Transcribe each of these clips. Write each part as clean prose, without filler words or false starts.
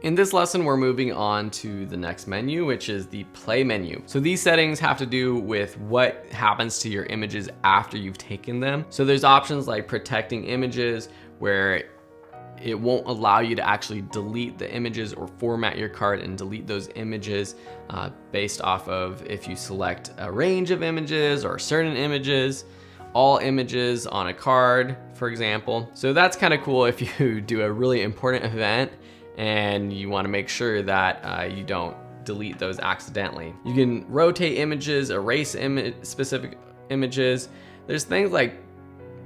In this lesson, we're moving on to the next menu, which is the play menu. So these settings have to do with what happens to your images after you've taken them. So there's options like protecting images, where it won't allow you to actually delete the images or format your card and delete those images based off of if you select a range of images or certain images, all images on a card, for example. So that's kind of cool if you do a really important event and you want to make sure that you don't delete those accidentally. You can rotate images, erase specific images. There's things like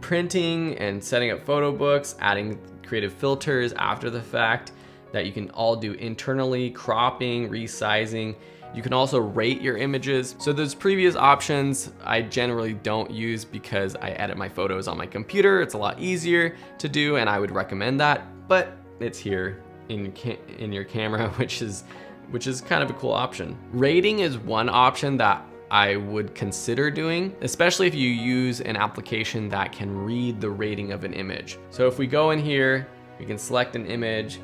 printing and setting up photo books, adding creative filters after the fact that you can all do internally, cropping, resizing. You can also rate your images. So those previous options I generally don't use because I edit my photos on my computer. It's a lot easier to do and I would recommend that, but it's here in your camera, which is kind of a cool option. Rating is one option that I would consider doing, especially if you use an application that can read the rating of an image. So if we go in here, we can select an image.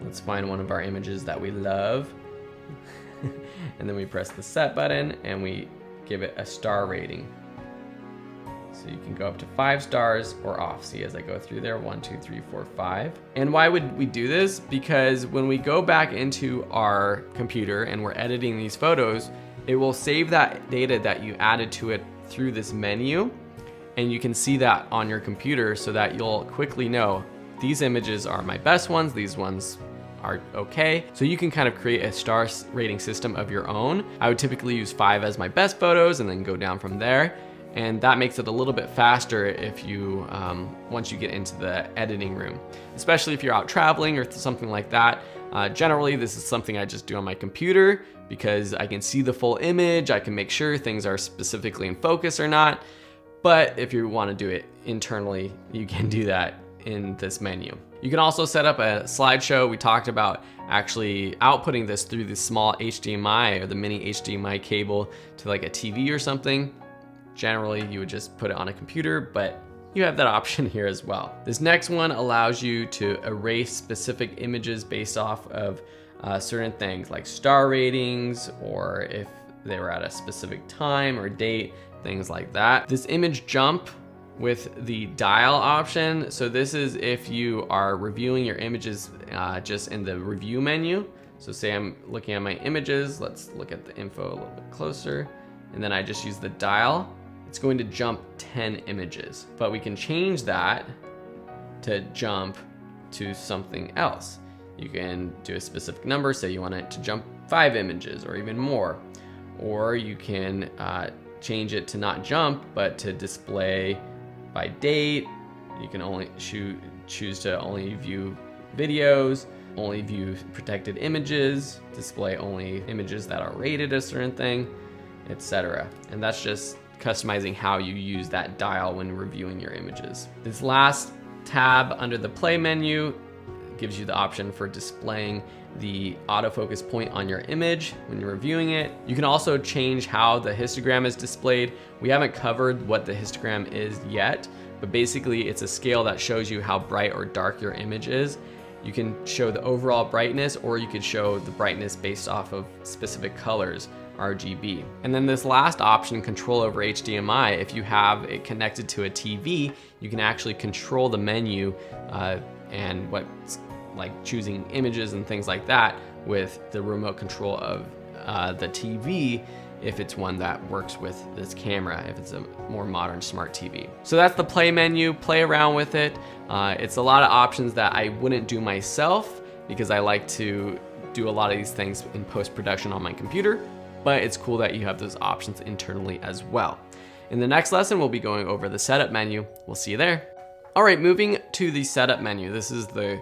Let's find one of our images that we love. And then we press the set button and we give it a star rating. So you can go up to 5 stars or off. See, as I go through there, 1, 2, 3, 4, 5. And why would we do this? Because when we go back into our computer and we're editing these photos, it will save that data that you added to it through this menu. And you can see that on your computer so that you'll quickly know these images are my best ones, these ones are okay. So you can kind of create a star rating system of your own. I would typically use 5 as my best photos and then go down from there. And that makes it a little bit faster if you, once you get into the editing room, especially if you're out traveling or something like that. Generally, this is something I just do on my computer because I can see the full image. I can make sure things are specifically in focus or not. But if you want to do it internally, you can do that in this menu. You can also set up a slideshow. We talked about actually outputting this through the small HDMI or the mini HDMI cable to like a TV or something. Generally, you would just put it on a computer, but you have that option here as well. This next one allows you to erase specific images based off of certain things like star ratings or if they were at a specific time or date, things like that. This image jump with the dial option. So this is if you are reviewing your images just in the review menu. So say I'm looking at my images, let's look at the info a little bit closer. And then I just use the dial. It's going to jump 10 images, but we can change that to jump to something else. You can do a specific number, say you want it to jump 5 images or even more. Or you can change it to not jump, but to display by date. You can only choose to only view videos, only view protected images, display only images that are rated a certain thing, etc. And that's just customizing how you use that dial when reviewing your images. This last tab under the play menu gives you the option for displaying the autofocus point on your image when you're reviewing it. You can also change how the histogram is displayed. We haven't covered what the histogram is yet, but basically it's a scale that shows you how bright or dark your image is. You can show the overall brightness, or you could show the brightness based off of specific colors, RGB. And then this last option, control over HDMI, if you have it connected to a TV, you can actually control the menu and what's like choosing images and things like that with the remote control of the TV if it's one that works with this camera, if it's a more modern smart TV. So that's the play menu, play around with it. It's a lot of options that I wouldn't do myself because I like to do a lot of these things in post-production on my computer, but it's cool that you have those options internally as well. In the next lesson, we'll be going over the setup menu. We'll see you there. All right, moving to the setup menu. This is the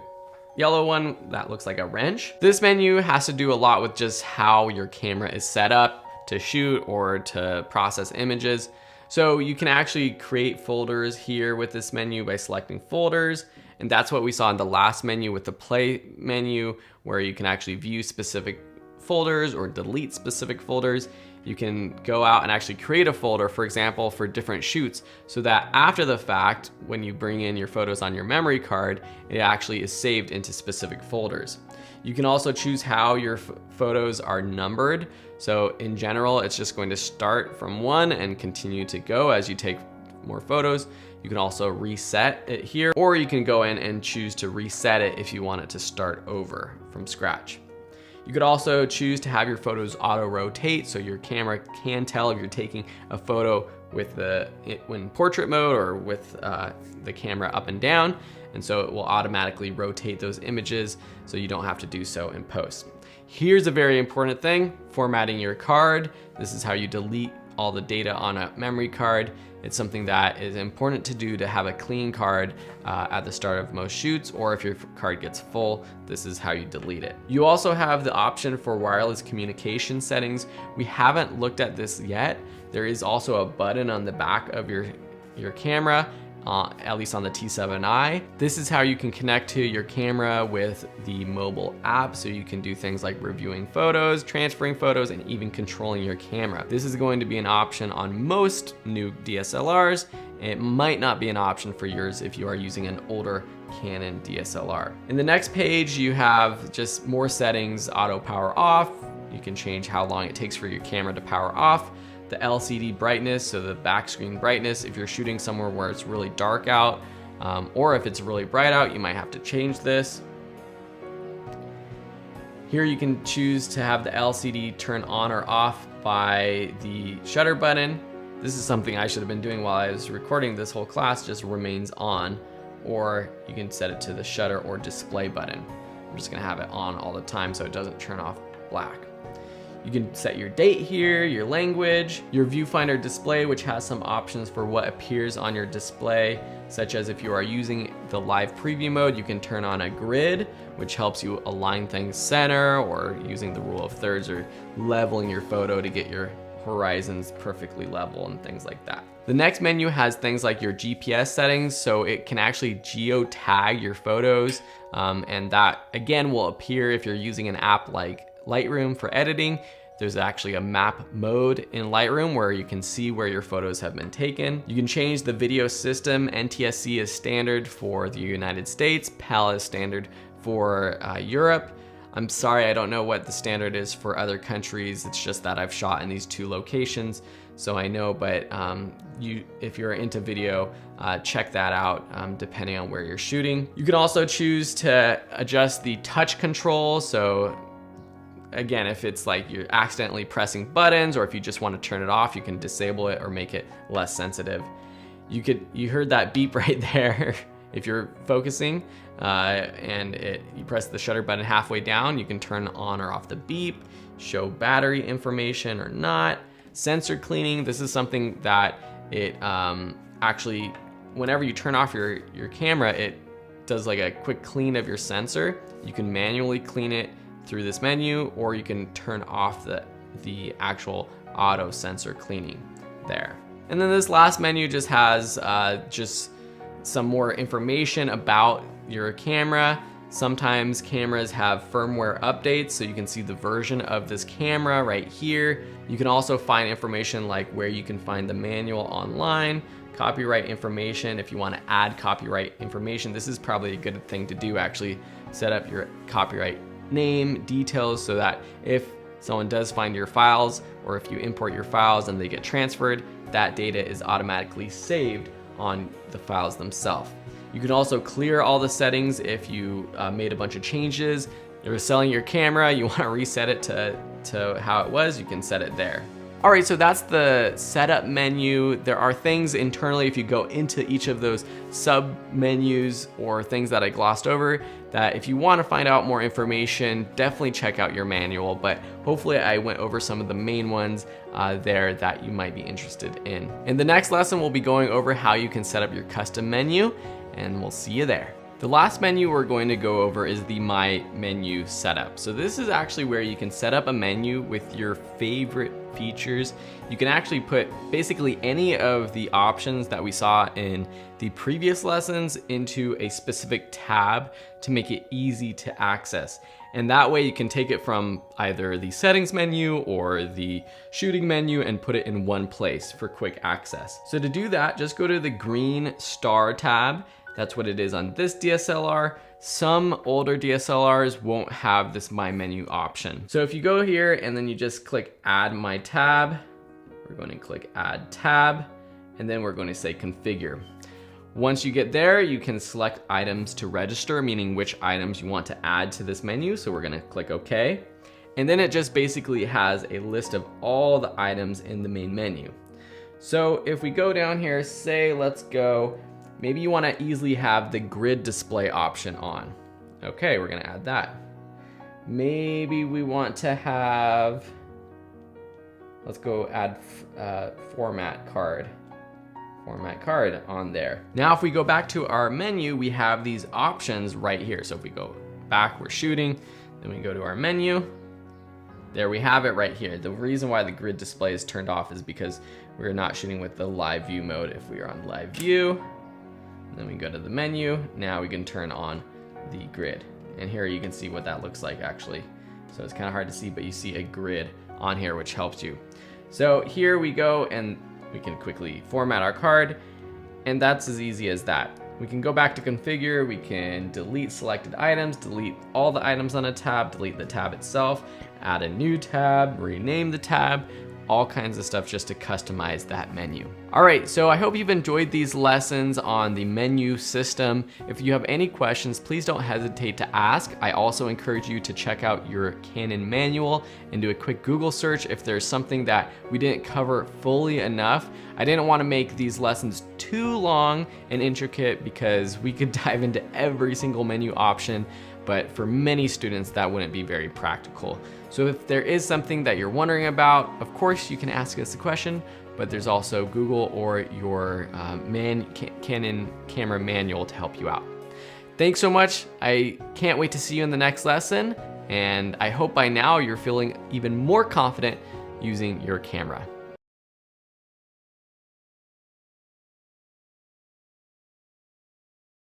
yellow one that looks like a wrench. This menu has to do a lot with just how your camera is set up to shoot or to process images. So you can actually create folders here with this menu by selecting folders, And that's what we saw in the last menu with the play menu, where you can actually view specific folders or delete specific folders. You can go out and actually create a folder, for example, for different shoots, so that after the fact, when you bring in your photos on your memory card, it actually is saved into specific folders. You can also choose how your photos are numbered. So in general, it's just going to start from 1 and continue to go as you take more photos. You can also reset it here, or you can go in and choose to reset it if you want it to start over from scratch. You could also choose to have your photos auto rotate, so your camera can tell if you're taking a photo with when portrait mode or with the camera up and down, and so it will automatically rotate those images so you don't have to do so in post. Here's a very important thing: formatting your card. This is how you delete all the data on a memory card. It's something that is important to do to have a clean card at the start of most shoots, or if your card gets full, this is how you delete it. You also have the option for wireless communication settings. We haven't looked at this yet. There is also a button on the back of your camera, at least on the T7i. This is how you can connect to your camera with the mobile app, so you can do things like reviewing photos, transferring photos, and even controlling your camera. This is going to be an option on most new DSLRs. It might not be an option for yours if you are using an older Canon DSLR. In the next page, you have just more settings: auto power off. You can change how long it takes for your camera to power off. The LCD brightness, so the back screen brightness, if you're shooting somewhere where it's really dark out, or if it's really bright out, you might have to change this. Here you can choose to have the LCD turn on or off by the shutter button. This is something I should have been doing while I was recording this whole class, just remains on, or you can set it to the shutter or display button. I'm just gonna have it on all the time so it doesn't turn off black. You can set your date here, your language, your viewfinder display, which has some options for what appears on your display, such as if you are using the live preview mode, you can turn on a grid, which helps you align things center, or using the rule of thirds, or leveling your photo to get your horizons perfectly level and things like that. The next menu has things like your GPS settings, so it can actually geo-tag your photos, and that again will appear if you're using an app like Lightroom for editing. There's actually a map mode in Lightroom where you can see where your photos have been taken. You can change the video system. NTSC is standard for the United States, PAL is standard for Europe. I'm sorry, I don't know what the standard is for other countries. It's just that I've shot in these 2 locations, so I know, but if you're into video, check that out depending on where you're shooting. You can also choose to adjust the touch control, so again, if it's like you're accidentally pressing buttons, or if you just want to turn it off, you can disable it or make it less sensitive. You heard that beep right there. If you're focusing and you press the shutter button halfway down, you can turn on or off the beep, show battery information or not. Sensor cleaning, this is something that it actually, whenever you turn off your camera, it does like a quick clean of your sensor. You can manually clean it through this menu, or you can turn off the actual auto sensor cleaning there. And then this last menu just has just some more information about your camera. Sometimes cameras have firmware updates, so you can see the version of this camera right here. You can also find information like where you can find the manual online, copyright information. If you want to add copyright information, this is probably a good thing to do, actually set up your copyright name, details, so that if someone does find your files, or if you import your files and they get transferred, that data is automatically saved on the files themselves. You can also clear all the settings if you made a bunch of changes. You're selling your camera, you want to reset it to how it was, you can set it there. All right, so that's the setup menu. There are things internally, if you go into each of those sub menus or things that I glossed over, that if you want to find out more information, definitely check out your manual, but hopefully I went over some of the main ones there that you might be interested in. In the next lesson, we'll be going over how you can set up your custom menu, and we'll see you there. The last menu we're going to go over is the My Menu setup. So this is actually where you can set up a menu with your favorite features. You can actually put basically any of the options that we saw in the previous lessons into a specific tab to make it easy to access. And that way you can take it from either the settings menu or the shooting menu and put it in one place for quick access. So to do that, just go to the green star tab. That's what it is on this DSLR. Some older DSLRs won't have this My Menu option. So if you go here and then you just click Add My Tab, we're going to click Add Tab, and then we're going to say Configure. Once you get there, you can select items to register, meaning which items you want to add to this menu. So we're going to click OK. And then it just basically has a list of all the items in the main menu. So if we go down here, say let's go, maybe you want to easily have the grid display option on. Okay, we're going to add that. Maybe we want to have, let's go add format card on there. Now if we go back to our menu, we have these options right here. So if we go back, we're shooting, then we go to our menu. There we have it right here. The reason why the grid display is turned off is because we're not shooting with the live view mode. If we are on live view, then we go to the menu. Now we can turn on the grid. And here you can see what that looks like actually. So it's kind of hard to see, but you see a grid on here, which helps you. So here we go, and we can quickly format our card, and that's as easy as that. We can go back to configure, we can delete selected items, delete all the items on a tab, delete the tab itself, add a new tab, rename the tab, all kinds of stuff just to customize that menu. All right, so I hope you've enjoyed these lessons on the menu system. If you have any questions, please don't hesitate to ask. I also encourage you to check out your Canon manual and do a quick Google search if there's something that we didn't cover fully enough. I didn't want to make these lessons too long and intricate because we could dive into every single menu option, but for many students that wouldn't be very practical. So if there is something that you're wondering about, of course you can ask us a question, but there's also Google or your Canon camera manual to help you out. Thanks so much. I can't wait to see you in the next lesson, and I hope by now you're feeling even more confident using your camera.